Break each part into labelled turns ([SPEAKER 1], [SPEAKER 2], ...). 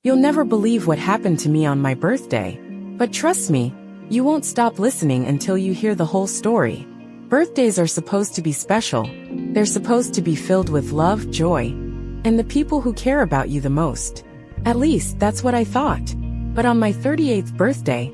[SPEAKER 1] You'll never believe what happened to me on my birthday. But trust me, you won't stop listening until you hear the whole story. Birthdays are supposed to be special. They're supposed to be filled with love, joy, and the people who care about you the most. At least, that's what I thought. But on my 38th birthday,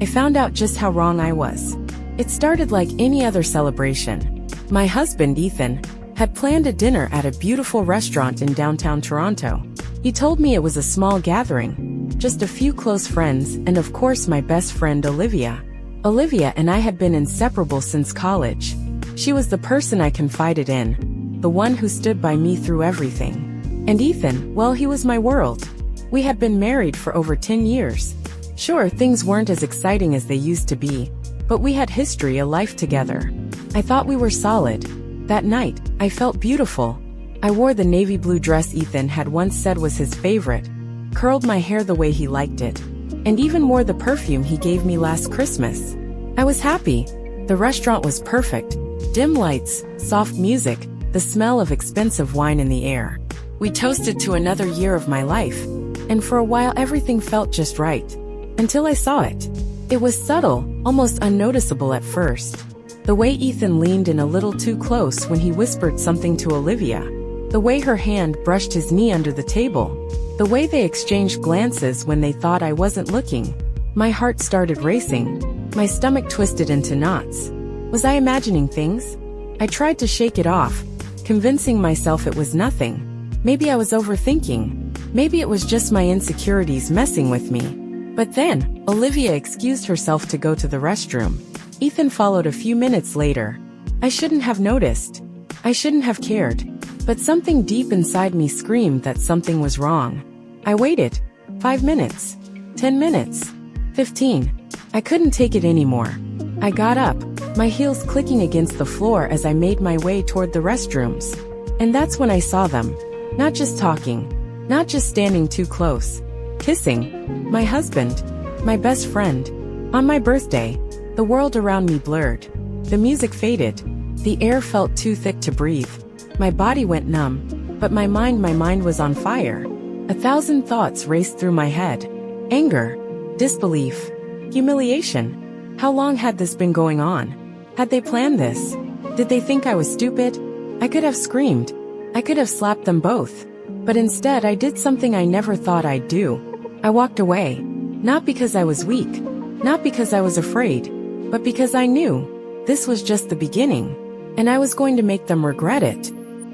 [SPEAKER 1] I found out just how wrong I was. It started like any other celebration. My husband, Ethan, had planned a dinner at a beautiful restaurant in downtown Toronto. He told me it was a small gathering, just a few close friends, and of course my best friend Olivia. Olivia and I had been inseparable since college. She was the person I confided in, the one who stood by me through everything. And Ethan, well, he was my world. We had been married for over 10 years. Sure, things weren't as exciting as they used to be, but we had history, a life together. I thought we were solid. That night, I felt beautiful. I wore the navy blue dress Ethan had once said was his favorite, curled my hair the way he liked it, and even wore the perfume he gave me last Christmas. I was happy. The restaurant was perfect. Dim lights, soft music, the smell of expensive wine in the air. We toasted to another year of my life, and for a while everything felt just right. Until I saw it. It was subtle, almost unnoticeable at first. The way Ethan leaned in a little too close when he whispered something to Olivia. The way her hand brushed his knee under the table. The way they exchanged glances when they thought I wasn't looking. My heart started racing. My stomach twisted into knots. Was I imagining things? I tried to shake it off, convincing myself it was nothing. Maybe I was overthinking. Maybe it was just my insecurities messing with me. But then, Olivia excused herself to go to the restroom. Ethan followed a few minutes later. I shouldn't have noticed. I shouldn't have cared. But something deep inside me screamed that something was wrong. I waited. 5 minutes. 10 minutes. 15. I couldn't take it anymore. I got up, my heels clicking against the floor as I made my way toward the restrooms. And that's when I saw them. Not just talking. Not just standing too close. Kissing. My husband. My best friend. On my birthday. The world around me blurred. The music faded. The air felt too thick to breathe. My body went numb, but my mind was on fire. 1,000 thoughts raced through my head. Anger. Disbelief. Humiliation. How long had this been going on? Had they planned this? Did they think I was stupid? I could have screamed. I could have slapped them both. But instead I did something I never thought I'd do. I walked away. Not because I was weak. Not because I was afraid. But because I knew this was just the beginning, and I was going to make them regret it.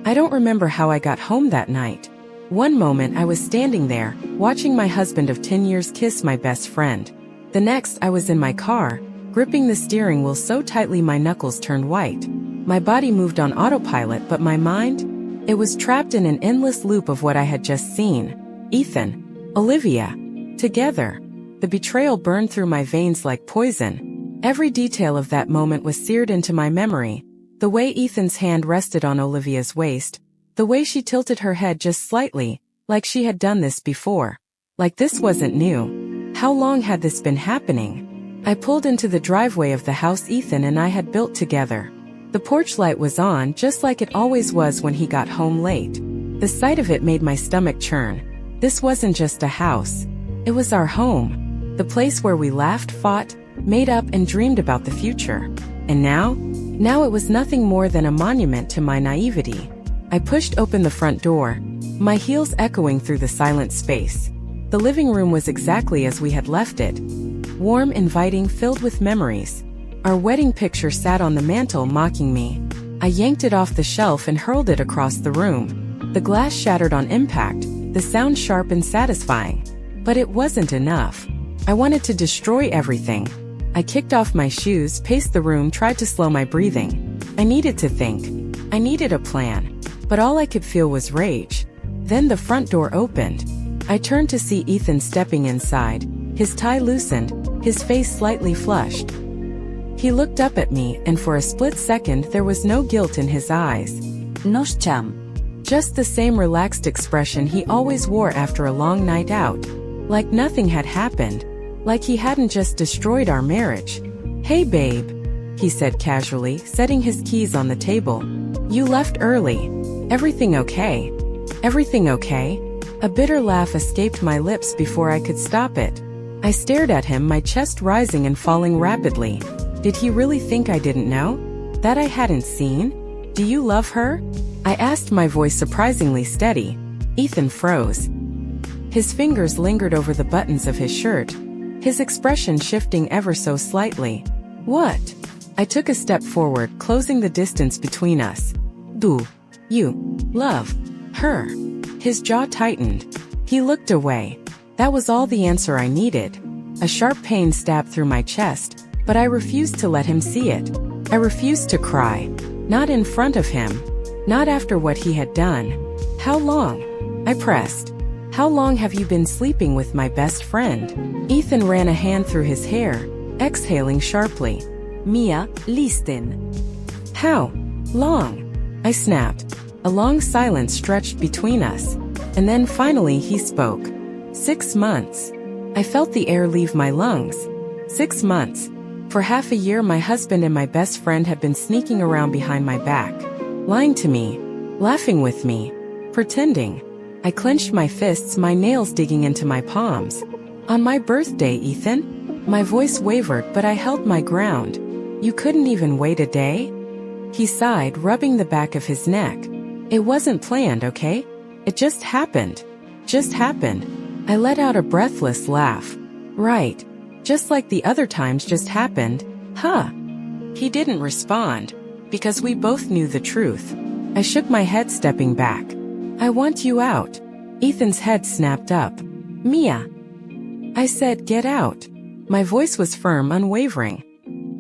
[SPEAKER 1] I don't remember how I got home that night. One moment I was standing there, watching my husband of 10 years kiss my best friend. The next I was in my car, gripping the steering wheel so tightly my knuckles turned white. My body moved on autopilot, but my mind? It was trapped in an endless loop of what I had just seen. Ethan. Olivia. Together. The betrayal burned through my veins like poison. Every detail of that moment was seared into my memory. The way Ethan's hand rested on Olivia's waist. The way she tilted her head just slightly, like she had done this before. Like this wasn't new. How long had this been happening? I pulled into the driveway of the house Ethan and I had built together. The porch light was on just like it always was when he got home late. The sight of it made my stomach churn. This wasn't just a house. It was our home. The place where we laughed, fought, made up and dreamed about the future. And now it was nothing more than a monument to my naivety. I pushed open the front door, my heels echoing through the silent space. The living room was exactly as we had left it. Warm, inviting, filled with memories. Our wedding picture sat on the mantel mocking me. I yanked it off the shelf and hurled it across the room. The glass shattered on impact, the sound sharp and satisfying. But it wasn't enough. I wanted to destroy everything. I kicked off my shoes, paced the room, tried to slow my breathing. I needed to think. I needed a plan. But all I could feel was rage. Then the front door opened. I turned to see Ethan stepping inside, his tie loosened, his face slightly flushed. He looked up at me, and for a split second there was no guilt in his eyes.
[SPEAKER 2] Nos cham.
[SPEAKER 1] Just the same relaxed expression he always wore after a long night out. Like nothing had happened. Like he hadn't just destroyed our marriage. "Hey babe," he said casually, setting his keys on the table. "You left early. Everything okay?" "Everything okay?" A bitter laugh escaped my lips before I could stop it. I stared at him, my chest rising and falling rapidly. Did he really think I didn't know? That I hadn't seen? Do you love her? I asked, my voice surprisingly steady. Ethan froze. His fingers lingered over the buttons of his shirt, his expression shifting ever so slightly. What? I took a step forward, closing the distance between us. Do you love her? His jaw tightened. He looked away. That was all the answer I needed. A sharp pain stabbed through my chest, but I refused to let him see it. I refused to cry. Not in front of him. Not after what he had done. How long? I pressed. How long have you been sleeping with my best friend? Ethan ran a hand through his hair, exhaling sharply. Mia, listen. How long? I snapped. A long silence stretched between us, and then finally he spoke. 6 months. I felt the air leave my lungs. 6 months. For half a year my husband and my best friend had been sneaking around behind my back, lying to me, laughing with me, pretending. I clenched my fists, my nails digging into my palms. On my birthday, Ethan? My voice wavered, but I held my ground. You couldn't even wait a day? He sighed, rubbing the back of his neck. It wasn't planned, okay? It just happened. Just happened. I let out a breathless laugh. Right. Just like the other times just happened, huh? He didn't respond, because we both knew the truth. I shook my head, stepping back. I want you out. Ethan's head snapped up. Mia. I said, get out. My voice was firm, unwavering.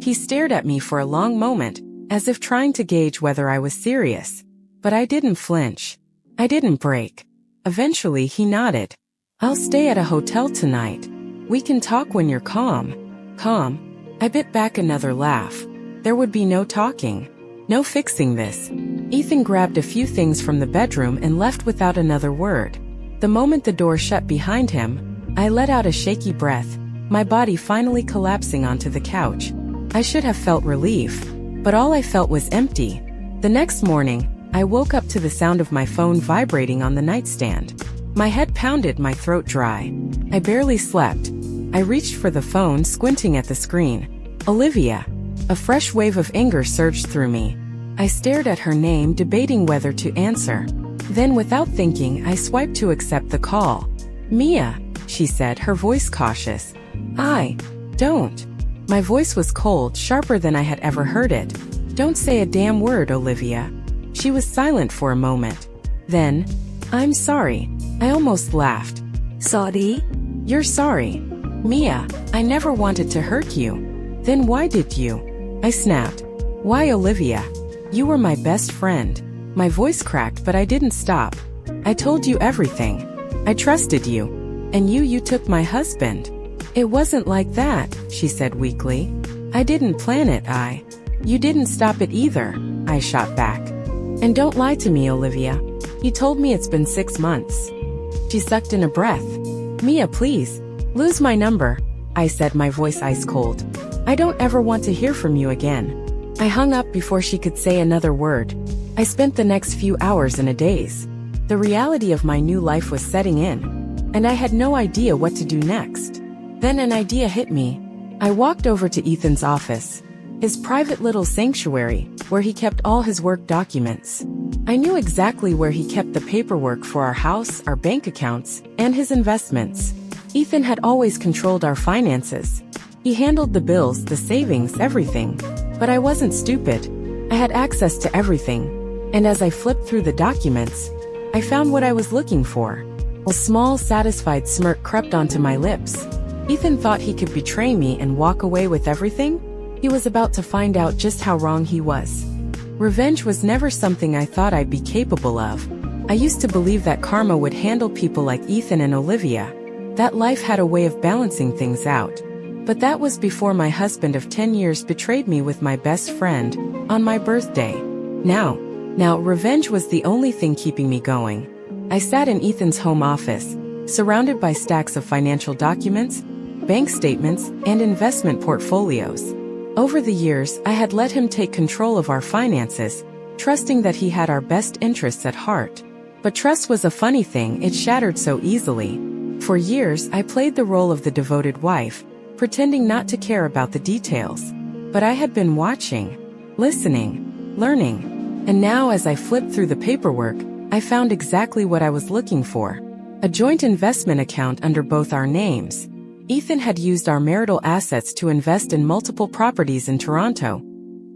[SPEAKER 1] He stared at me for a long moment, as if trying to gauge whether I was serious. But I didn't flinch. I didn't break. Eventually he nodded. I'll stay at a hotel tonight. We can talk when you're calm. Calm? I bit back another laugh. There would be no talking. No fixing this. Ethan grabbed a few things from the bedroom and left without another word. The moment the door shut behind him, I let out a shaky breath, my body finally collapsing onto the couch. I should have felt relief, but all I felt was empty. The next morning, I woke up to the sound of my phone vibrating on the nightstand. My head pounded, my throat dry. I barely slept. I reached for the phone, squinting at the screen. Olivia. A fresh wave of anger surged through me. I stared at her name, debating whether to answer. Then, without thinking, I swiped to accept the call. Mia, she said, her voice cautious. I don't. My voice was cold, sharper than I had ever heard it. Don't say a damn word, Olivia. She was silent for a moment. Then, I'm sorry. I almost laughed. Sorry? You're sorry. Mia, I never wanted to hurt you. Then why did you? I snapped. Why, Olivia? You were my best friend. My voice cracked, but I didn't stop. I told you everything. I trusted you. And you took my husband. It wasn't like that, she said weakly. I didn't plan it, You didn't stop it either, I shot back. And don't lie to me, Olivia. You told me it's been 6 months. She sucked in a breath. Mia, please. Lose my number, I said, my voice ice cold. I don't ever want to hear from you again. I hung up before she could say another word. I spent the next few hours in a daze. The reality of my new life was setting in, and I had no idea what to do next. Then an idea hit me. I walked over to Ethan's office, his private little sanctuary, where he kept all his work documents. I knew exactly where he kept the paperwork for our house, our bank accounts, and his investments. Ethan had always controlled our finances. He handled the bills, the savings, everything. But I wasn't stupid. I had access to everything. And as I flipped through the documents, I found what I was looking for. A small, satisfied smirk crept onto my lips. Ethan thought he could betray me and walk away with everything? He was about to find out just how wrong he was. Revenge was never something I thought I'd be capable of. I used to believe that karma would handle people like Ethan and Olivia, that life had a way of balancing things out. But that was before my husband of 10 years betrayed me with my best friend, on my birthday. Now, revenge was the only thing keeping me going. I sat in Ethan's home office, surrounded by stacks of financial documents, bank statements, and investment portfolios. Over the years, I had let him take control of our finances, trusting that he had our best interests at heart. But trust was a funny thing, it shattered so easily. For years, I played the role of the devoted wife, pretending not to care about the details. But I had been watching, listening, learning. And now as I flipped through the paperwork, I found exactly what I was looking for. A joint investment account under both our names. Ethan had used our marital assets to invest in multiple properties in Toronto.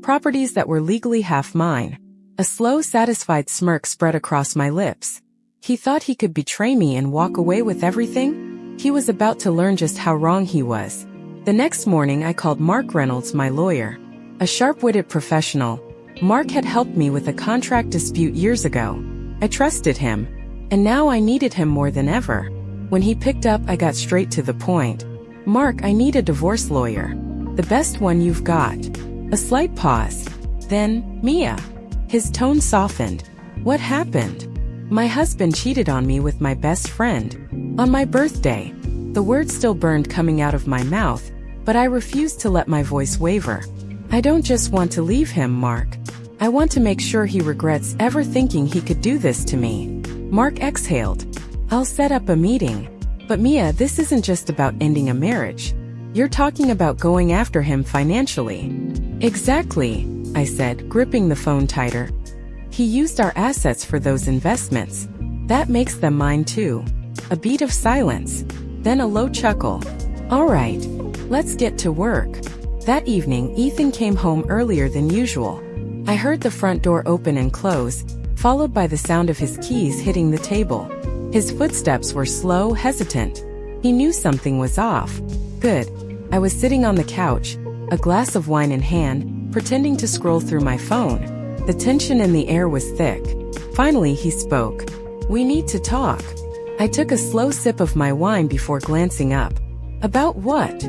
[SPEAKER 1] Properties that were legally half mine. A slow, satisfied smirk spread across my lips. He thought he could betray me and walk away with everything? He was about to learn just how wrong he was. The next morning I called Mark Reynolds, my lawyer. A sharp-witted professional. Mark had helped me with a contract dispute years ago. I trusted him. And now I needed him more than ever. When he picked up, I got straight to the point. Mark, I need a divorce lawyer. The best one you've got. A slight pause. Then, Mia. His tone softened. What happened? My husband cheated on me with my best friend. On my birthday. The words still burned coming out of my mouth, but I refused to let my voice waver. I don't just want to leave him, Mark. I want to make sure he regrets ever thinking he could do this to me. Mark exhaled. I'll set up a meeting. But Mia, this isn't just about ending a marriage. You're talking about going after him financially. Exactly, I said, gripping the phone tighter. He used our assets for those investments. That makes them mine too. A beat of silence. Then a low chuckle. All right, let's get to work. That evening, Ethan came home earlier than usual. I heard the front door open and close, followed by the sound of his keys hitting the table. His footsteps were slow, hesitant. He knew something was off. Good. I was sitting on the couch, a glass of wine in hand, pretending to scroll through my phone. The tension in the air was thick. Finally, he spoke. We need to talk. I took a slow sip of my wine before glancing up. About what?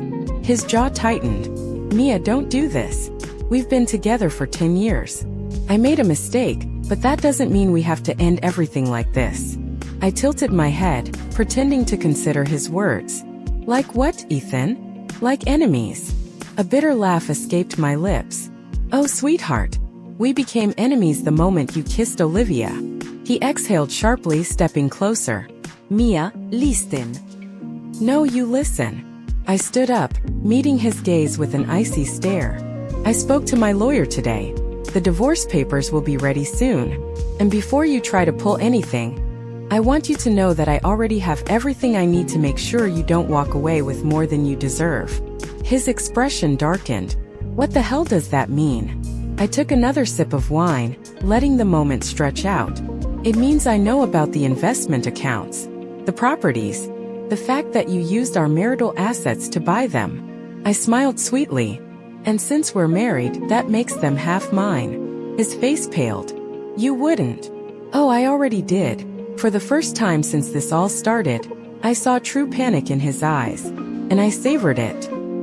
[SPEAKER 1] His jaw tightened. Mia, don't do this. We've been together for 10 years. I made a mistake, but that doesn't mean we have to end everything like this. I tilted my head, pretending to consider his words. Like what, Ethan? Like enemies. A bitter laugh escaped my lips. Oh, sweetheart. We became enemies the moment you kissed Olivia. He exhaled sharply, stepping closer. Mia, listen. No, you listen. I stood up, meeting his gaze with an icy stare. I spoke to my lawyer today. The divorce papers will be ready soon. And before you try to pull anything, I want you to know that I already have everything I need to make sure you don't walk away with more than you deserve. His expression darkened. What the hell does that mean? I took another sip of wine, letting the moment stretch out. It means I know about the investment accounts, the properties, the fact that you used our marital assets to buy them. I smiled sweetly. And since we're married, that makes them half mine. His face paled. You wouldn't. Oh, I already did. For the first time since this all started, I saw true panic in his eyes. And I savored it.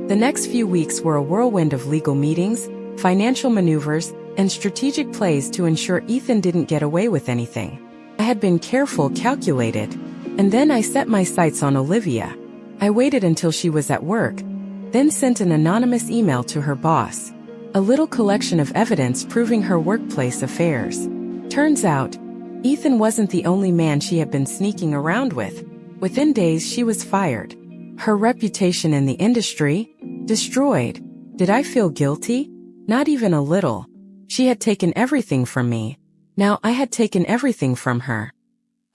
[SPEAKER 1] The next few weeks were a whirlwind of legal meetings, financial maneuvers, and strategic plays to ensure Ethan didn't get away with anything. I had been careful, calculated. And then I set my sights on Olivia. I waited until she was at work, then sent an anonymous email to her boss. A little collection of evidence proving her workplace affairs. Turns out, Ethan wasn't the only man she had been sneaking around with. Within days, she was fired. Her reputation in the industry, destroyed. Did I feel guilty? Not even a little. She had taken everything from me. Now I had taken everything from her.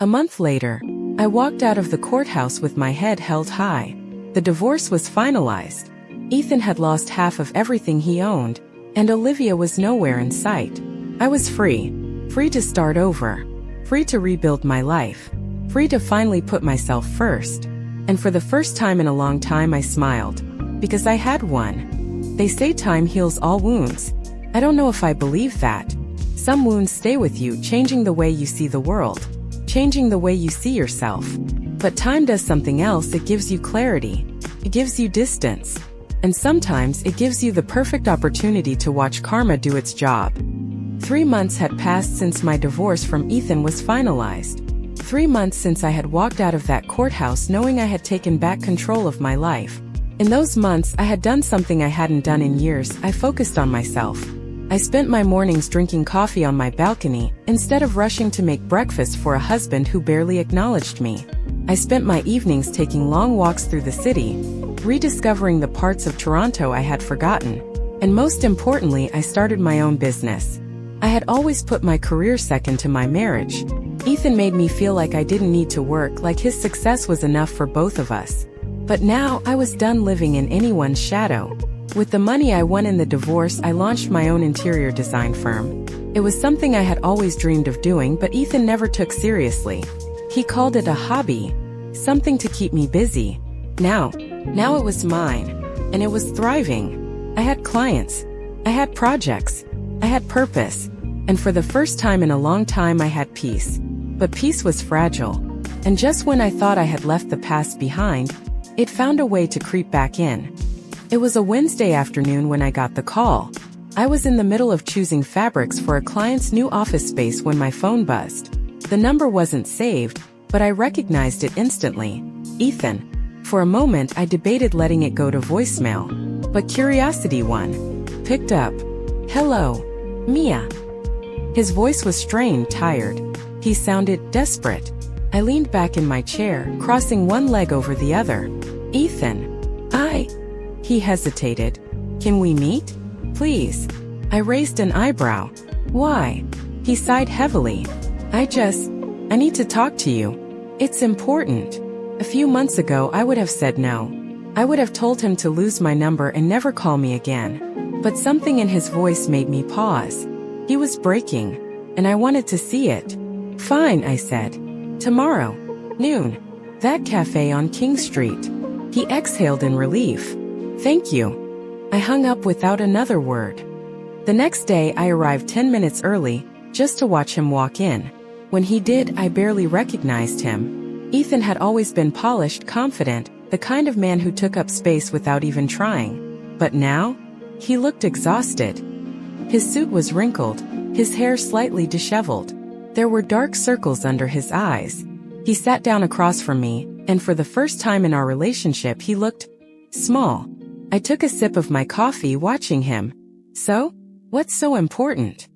[SPEAKER 1] A month later, I walked out of the courthouse with my head held high. The divorce was finalized. Ethan had lost half of everything he owned, and Olivia was nowhere in sight. I was free. Free to start over. Free to rebuild my life. Free to finally put myself first. And for the first time in a long time I smiled. Because I had won. They say time heals all wounds. I don't know if I believe that. Some wounds stay with you, changing the way you see the world. Changing the way you see yourself. But time does something else, it gives you clarity. It gives you distance. And sometimes it gives you the perfect opportunity to watch karma do its job. 3 months had passed since my divorce from Ethan was finalized. 3 months since I had walked out of that courthouse knowing I had taken back control of my life. In those months, I had done something I hadn't done in years. I focused on myself. I spent my mornings drinking coffee on my balcony instead of rushing to make breakfast for a husband who barely acknowledged me. I spent my evenings taking long walks through the city, rediscovering the parts of Toronto I had forgotten. And most importantly, I started my own business. I had always put my career second to my marriage. Ethan made me feel like I didn't need to work, like his success was enough for both of us. But now I was done living in anyone's shadow. With the money I won in the divorce, I launched my own interior design firm. It was something I had always dreamed of doing, but Ethan never took seriously. He called it a hobby, something to keep me busy. Now it was mine, and it was thriving. I had clients, I had projects, I had purpose, and for the first time in a long time I had peace. But peace was fragile, and just when I thought I had left the past behind, it found a way to creep back in. It was a Wednesday afternoon when I got the call. I was in the middle of choosing fabrics for a client's new office space when my phone buzzed. The number wasn't saved, but I recognized it instantly. Ethan. For a moment I debated letting it go to voicemail, but curiosity won. Picked up. "Hello, Mia." His voice was strained, tired. He sounded desperate. I leaned back in my chair, crossing one leg over the other. "Ethan, He hesitated. "Can we meet? Please." I raised an eyebrow. "Why?" He sighed heavily. I need to talk to you. It's important." A few months ago I would have said no. I would have told him to lose my number and never call me again. But something in his voice made me pause. He was breaking, and I wanted to see it. "Fine," I said. "Tomorrow, noon. That cafe on King Street." He exhaled in relief. "Thank you." I hung up without another word. The next day I arrived 10 minutes early, just to watch him walk in. When he did, I barely recognized him. Ethan had always been polished, confident, the kind of man who took up space without even trying. But now, he looked exhausted. His suit was wrinkled, his hair slightly disheveled. There were dark circles under his eyes. He sat down across from me, and for the first time in our relationship he looked small. I took a sip of my coffee, watching him. "So? What's so important?"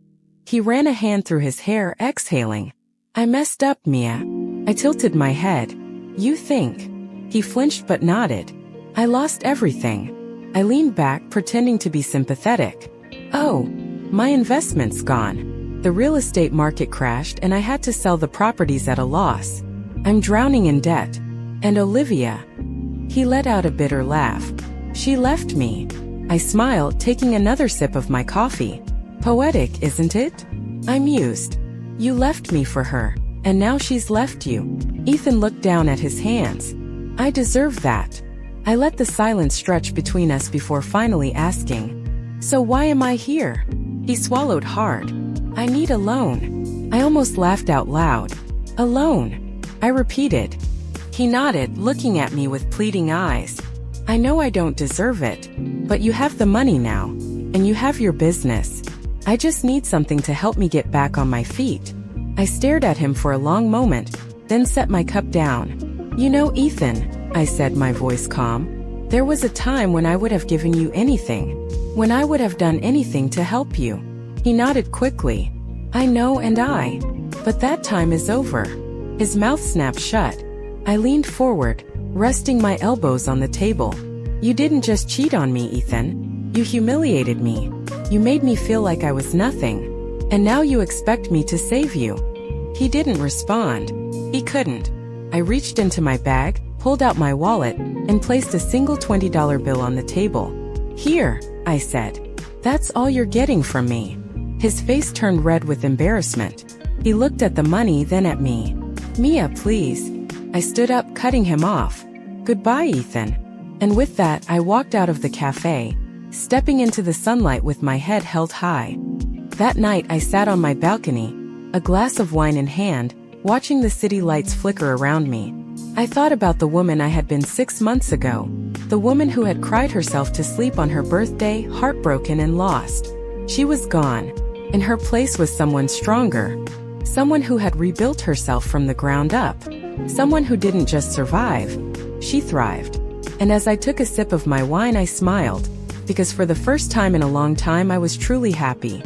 [SPEAKER 1] He ran a hand through his hair, exhaling. "I messed up, Mia." I tilted my head. "You think?" He flinched but nodded. "I lost everything." I leaned back, pretending to be sympathetic. "Oh, my investment's gone. The real estate market crashed and I had to sell the properties at a loss. I'm drowning in debt. And Olivia." He let out a bitter laugh. "She left me." I smiled, taking another sip of my coffee. "Poetic, isn't it?" I mused. "You left me for her, and now she's left you." Ethan looked down at his hands. "I deserve that." I let the silence stretch between us before finally asking, "So why am I here?" He swallowed hard. "I need a loan." I almost laughed out loud. "A loan?" I repeated. He nodded, looking at me with pleading eyes. "I know I don't deserve it, but you have the money now, and you have your business. I just need something to help me get back on my feet." I stared at him for a long moment, then set my cup down. "You know, Ethan," I said, my voice calm, "there was a time when I would have given you anything, when I would have done anything to help you." He nodded quickly. "I know, but that time is over." His mouth snapped shut. I leaned forward, resting my elbows on the table. "You didn't just cheat on me, Ethan. You humiliated me. You made me feel like I was nothing. And now you expect me to save you." He didn't respond. He couldn't. I reached into my bag, pulled out my wallet, and placed a single $20 bill on the table. "Here," I said. "That's all you're getting from me." His face turned red with embarrassment. He looked at the money, then at me. "Mia, please." I stood up, cutting him off. "Goodbye, Ethan." And with that, I walked out of the cafe, stepping into the sunlight with my head held high. That night I sat on my balcony, a glass of wine in hand, watching the city lights flicker around me. I thought about the woman I had been 6 months ago, the woman who had cried herself to sleep on her birthday, heartbroken and lost. She was gone. In her place was someone stronger, someone who had rebuilt herself from the ground up. Someone who didn't just survive, she thrived. And as I took a sip of my wine, I smiled. because for the first time in a long time I was truly happy.